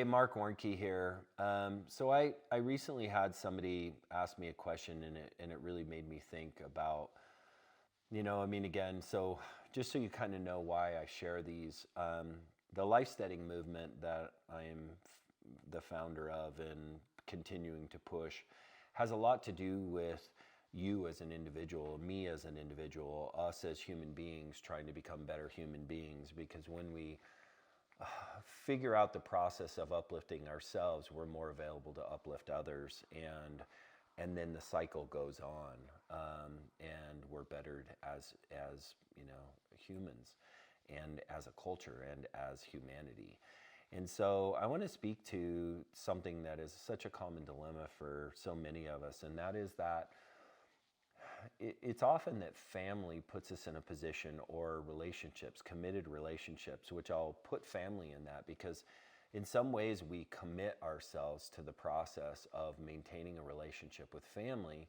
Hey, Marc Warnke here. So I recently had somebody ask me a question, and it really made me think about, again, so just so you kind of know why I share these, the life steading movement that I am the founder of and continuing to push has a lot to do with you as an individual, me as an individual, us as human beings trying to become better human beings. Because when we figure out the process of uplifting ourselves, we're more available to uplift others, and then the cycle goes on, and we're bettered as humans, and as a culture, and as humanity. And so I want to speak to something that is such a common dilemma for so many of us, and that is that it's often that family puts us in a position, or relationships, committed relationships, which I'll put family in that because in some ways we commit ourselves to the process of maintaining a relationship with family.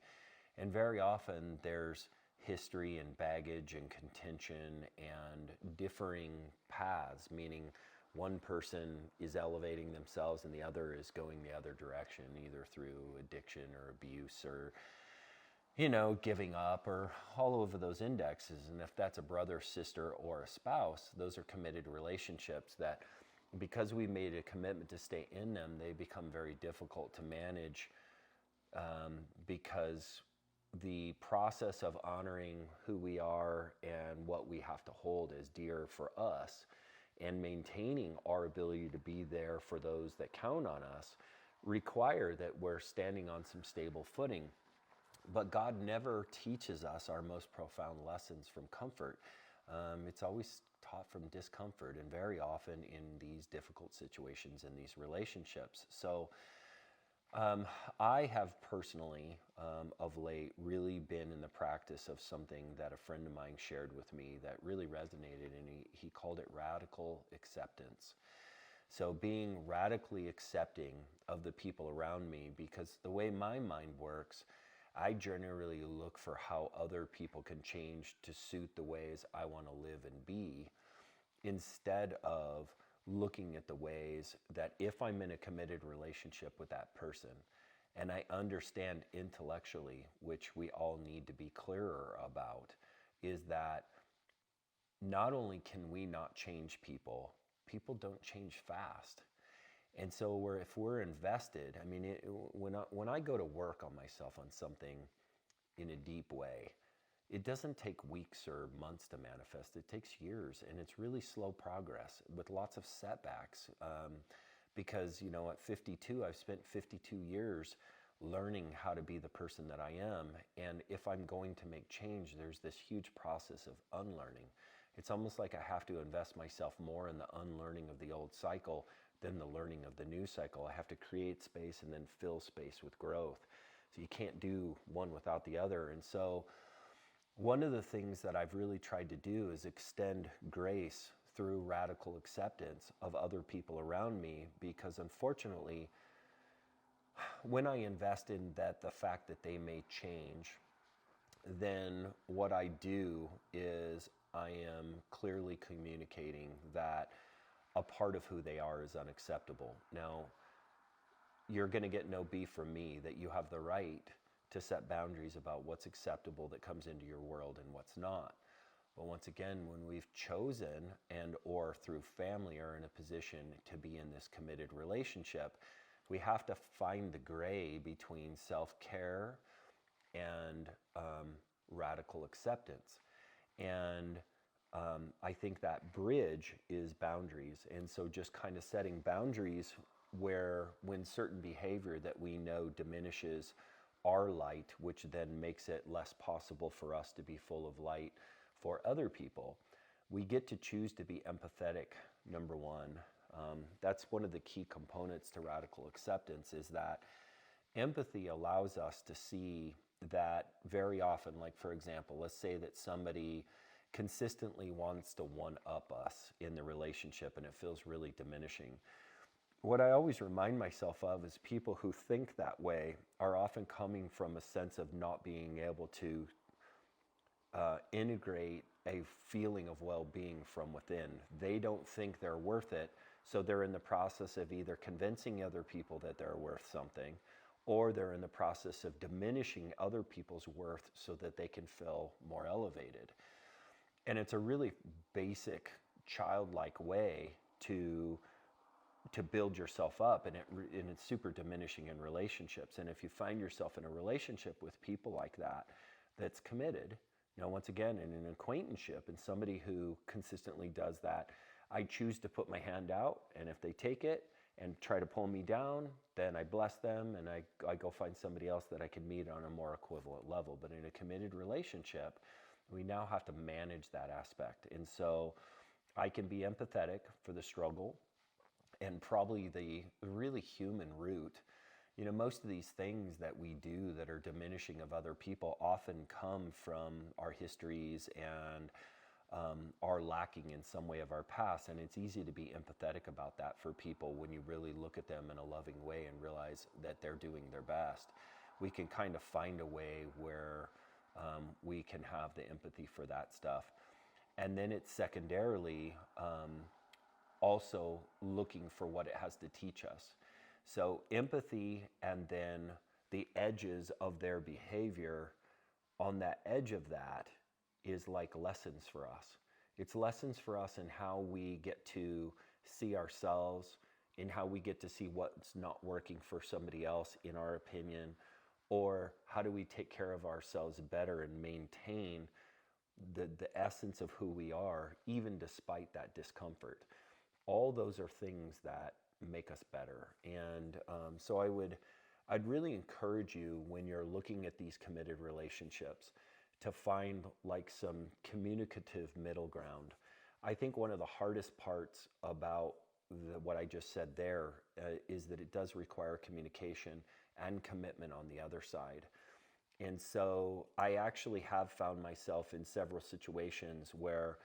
And very often there's history and baggage and contention and differing paths, meaning one person is elevating themselves and the other is going the other direction, either through addiction or abuse or giving up, or all over those indexes. And if that's a brother, sister, or a spouse, those are committed relationships that, because we made a commitment to stay in them, they become very difficult to manage, because the process of honoring who we are and what we have to hold as dear for us, and maintaining our ability to be there for those that count on us, require that we're standing on some stable footing. But God never teaches us our most profound lessons from comfort. It's always taught from discomfort, and very often in these difficult situations in these relationships. So I have personally, of late, really been in the practice of something that a friend of mine shared with me that really resonated, and he called it radical acceptance. So being radically accepting of the people around me, because the way my mind works, I generally look for how other people can change to suit the ways I want to live and be, instead of looking at the ways that if I'm in a committed relationship with that person, and I understand intellectually, which we all need to be clearer about, is that not only can we not change people, people don't change fast. And so if we're invested, when I go to work on myself on something in a deep way, it doesn't take weeks or months to manifest. It takes years, and it's really slow progress with lots of setbacks. Because, at 52, I've spent 52 years learning how to be the person that I am. And if I'm going to make change, there's this huge process of unlearning. It's almost like I have to invest myself more in the unlearning of the old cycle than the learning of the new cycle. I have to create space and then fill space with growth. So you can't do one without the other. And so one of the things that I've really tried to do is extend grace through radical acceptance of other people around me, because unfortunately, when I invest in the fact that they may change, then what I do is I am clearly communicating that a part of who they are is unacceptable. Now, you're going to get no beef from me that you have the right to set boundaries about what's acceptable that comes into your world and what's not. But once again, when we've chosen and or through family are in a position to be in this committed relationship, we have to find the gray between self-care and radical acceptance. And I think that bridge is boundaries. And so just kind of setting boundaries where, when certain behavior that we know diminishes our light, which then makes it less possible for us to be full of light for other people, we get to choose to be empathetic, number one. That's one of the key components to radical acceptance, is that empathy allows us to see that very often, like for example, let's say that somebody consistently wants to one-up us in the relationship and it feels really diminishing. What I always remind myself of is people who think that way are often coming from a sense of not being able to integrate a feeling of well-being from within. They don't think they're worth it So they're in the process of either convincing other people that they're worth something, or they're in the process of diminishing other people's worth so that they can feel more elevated. And it's a really basic childlike way to build yourself up, and it's super diminishing in relationships. And if you find yourself in a relationship with people like that, that's committed, once again, in an acquaintanceship, and somebody who consistently does that, I choose to put my hand out, and if they take it and try to pull me down, then I bless them, and I go find somebody else that I can meet on a more equivalent level. But in a committed relationship, we now have to manage that aspect. And so I can be empathetic for the struggle, and probably the really human root. Most of these things that we do that are diminishing of other people often come from our histories and are lacking in some way of our past. And it's easy to be empathetic about that for people when you really look at them in a loving way and realize that they're doing their best. We can kind of find a way where we can have the empathy for that stuff. And then it's secondarily also looking for what it has to teach us. So empathy, and then the edges of their behavior, on that edge of that is like lessons for us. It's lessons for us in how we get to see ourselves, in how we get to see what's not working for somebody else, in our opinion, or how do we take care of ourselves better and maintain the essence of who we are, even despite that discomfort. All those are things that make us better. And so I'd really encourage you, when you're looking at these committed relationships, to find like some communicative middle ground. I think one of the hardest parts about what I just said there is that it does require communication and commitment on the other side. And so I actually have found myself in several situations where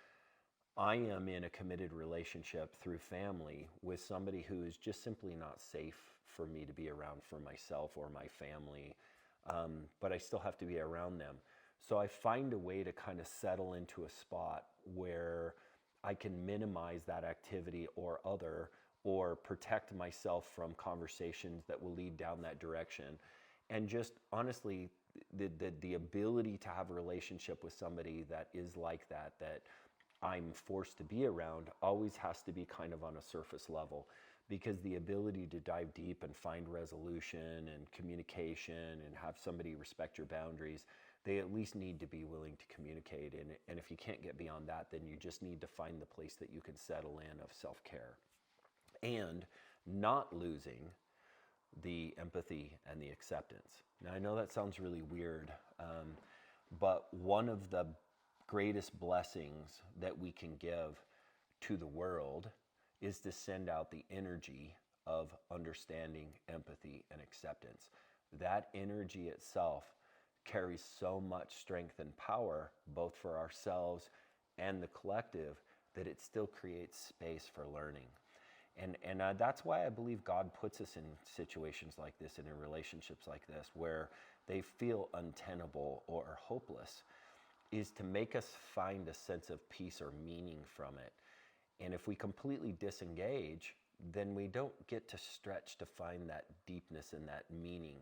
I am in a committed relationship through family with somebody who is just simply not safe for me to be around for myself or my family, but I still have to be around them. So I find a way to kind of settle into a spot where I can minimize that activity or protect myself from conversations that will lead down that direction. And just honestly, the ability to have a relationship with somebody that is like that I'm forced to be around, always has to be kind of on a surface level, because the ability to dive deep and find resolution and communication and have somebody respect your boundaries, they at least need to be willing to communicate. And if you can't get beyond that, then you just need to find the place that you can settle in of self-care, and not losing the empathy and the acceptance. Now, I know that sounds really weird, but one of the greatest blessings that we can give to the world is to send out the energy of understanding, empathy, and acceptance. That energy itself carries so much strength and power, both for ourselves and the collective, that it still creates space for learning. And that's why I believe God puts us in situations like this and in relationships like this, where they feel untenable or hopeless, is to make us find a sense of peace or meaning from it. And if we completely disengage, then we don't get to stretch to find that deepness and that meaning,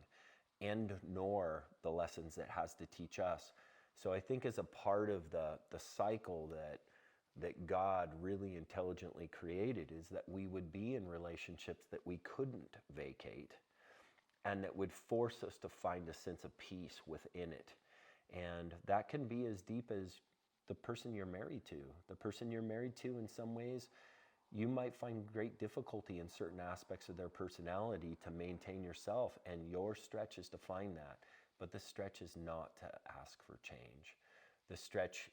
and nor the lessons it has to teach us. So I think as a part of the cycle that God really intelligently created, is that we would be in relationships that we couldn't vacate, and that would force us to find a sense of peace within it. And that can be as deep as the person you're married to. The person you're married to, in some ways, you might find great difficulty in certain aspects of their personality to maintain yourself, and your stretch is to find that. But the stretch is not to ask for change. The stretch,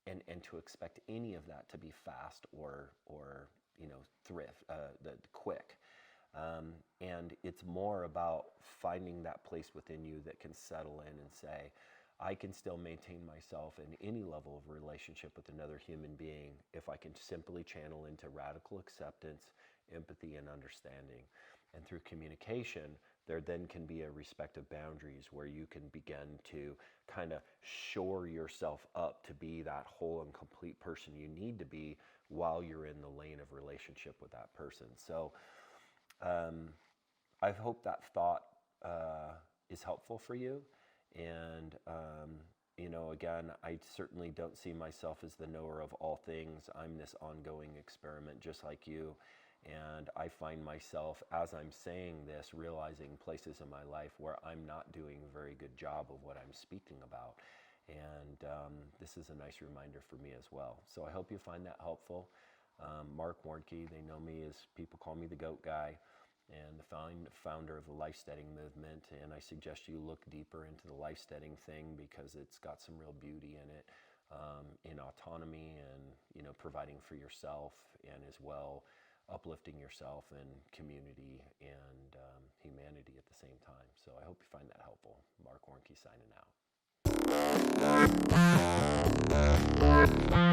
and to expect any of that to be fast or quick. And it's more about finding that place within you that can settle in and say, I can still maintain myself in any level of relationship with another human being if I can simply channel into radical acceptance, empathy, and understanding. And through communication, there then can be a respect of boundaries where you can begin to kind of shore yourself up to be that whole and complete person you need to be while you're in the lane of relationship with that person. So I hope that thought is helpful for you. And, again, I certainly don't see myself as the knower of all things. I'm this ongoing experiment just like you. And I find myself, as I'm saying this, realizing places in my life where I'm not doing a very good job of what I'm speaking about. And this is a nice reminder for me as well. So I hope you find that helpful. Marc Warnke, they know me as, people call me the Goat Guy, and the founder of the Lifesteading movement. And I suggest you look deeper into the lifesteading thing because it's got some real beauty in it, in autonomy and, providing for yourself, and as well uplifting yourself and community and humanity at the same time. So I hope you find that helpful. Marc Warnke signing out.